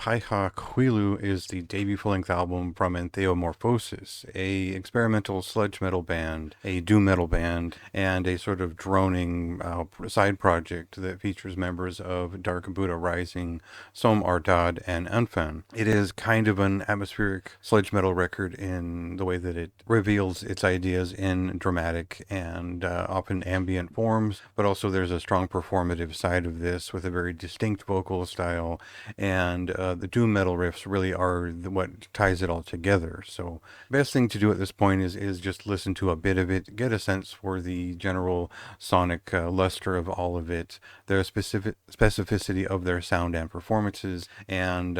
Pyhä Kuilu is the debut full-length album from Entheomorphosis, a experimental sludge metal band, a doom metal band, and a sort of droning side project that features members of Dark Buddha Rising, Som Ardad, and Anfan. It is kind of an atmospheric sludge metal record in the way that it reveals its ideas in dramatic and often ambient forms, but also there's a strong performative side of this with a very distinct vocal style, and the doom metal riffs really are what ties it all together. So best thing to do at this point is just listen to a bit of it, get a sense for the general sonic luster of all of it, their specific specificity of their sound and performances, and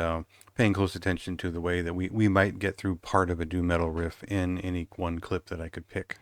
paying close attention to the way that we might get through part of a doom metal riff in any one clip that I could pick.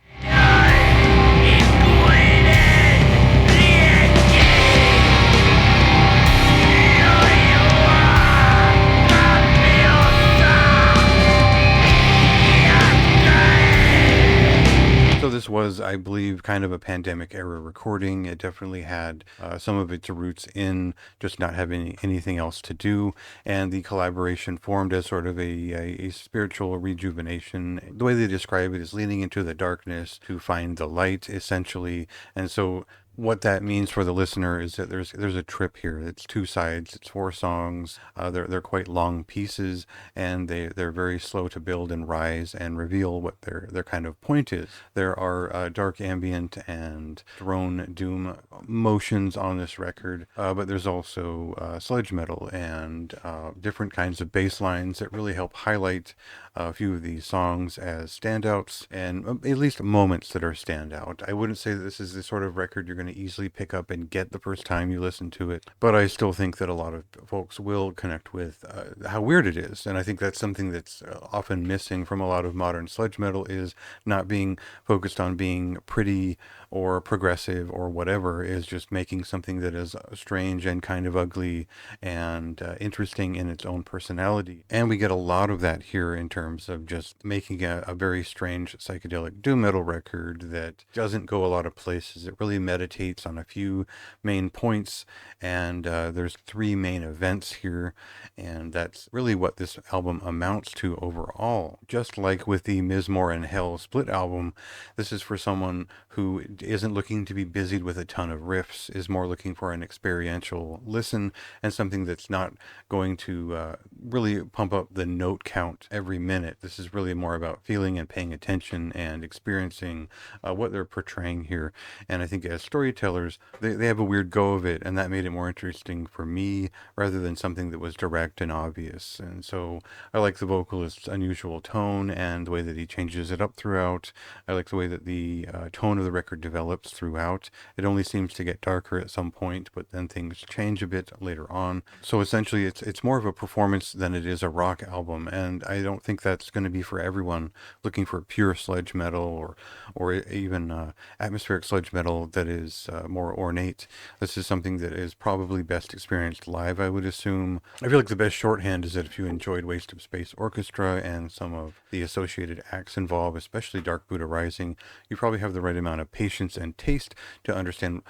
So this was, I believe, kind of a pandemic era recording. It definitely had some of its roots in just not having anything else to do, and the collaboration formed as sort of a spiritual rejuvenation. The way they describe it is leaning into the darkness to find the light, essentially. And so what that means for the listener is that there's a trip here. It's two sides. It's four songs. They're quite long pieces, and they're very slow to build and rise and reveal what their kind of point is. There are dark ambient and drone doom motions on this record, but there's also sludge metal and different kinds of bass lines that really help highlight a few of these songs as standouts, and at least moments that are standout. I wouldn't say that this is the sort of record you're going to easily pick up and get the first time you listen to it, but I still think that a lot of folks will connect with how weird it is, and I think that's something that's often missing from a lot of modern sludge metal, is not being focused on being pretty or progressive or whatever, is just making something that is strange and kind of ugly and interesting in its own personality. And we get a lot of that here in terms of just making a very strange psychedelic doom metal record that doesn't go a lot of places. It really meditates on a few main points, and there's three main events here, and that's really what this album amounts to overall. Just like with the Mizmor and Hell split album, this is for someone who isn't looking to be busied with a ton of riffs, is more looking for an experiential listen and something that's not going to really pump up the note count every minute. This is really more about feeling and paying attention and experiencing what they're portraying here. And I think as storytellers, they have a weird go of it, and that made it more interesting for me rather than something that was direct and obvious. And so I like the vocalist's unusual tone and the way that he changes it up throughout. I like the way that the tone of the record develops throughout. It only seems to get darker at some point, but then things change a bit later on. So essentially it's more of a performance than it is a rock album, and I don't think that's going to be for everyone looking for pure sludge metal or even atmospheric sludge metal that is more ornate. This is something that is probably best experienced live, I would assume. I feel like the best shorthand is that if you enjoyed Waste of Space Orchestra and some of the associated acts involved, especially Dark Buddha Rising, you probably have the right amount of patience and taste to understand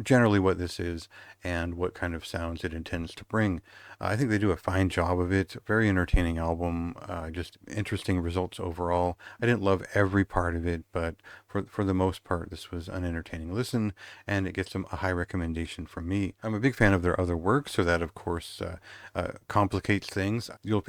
generally what this is and what kind of sounds it intends to bring. I think they do a fine job of it. Very entertaining album, just interesting results overall. I didn't love every part of it, but for the most part, this was an entertaining listen, and it gets a high recommendation from me. I'm a big fan of their other work, so that of course complicates things. You'll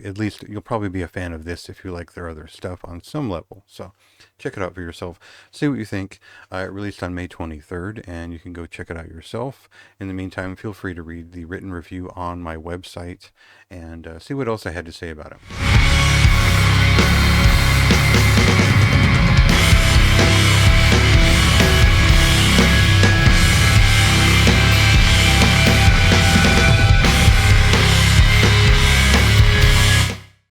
probably be a fan of this if you like their other stuff on some level. So check it out for yourself. See what you think. It released on May 23rd, and you can go check it out yourself. In the meantime, feel free to read the written review on my website and see what else I had to say about it.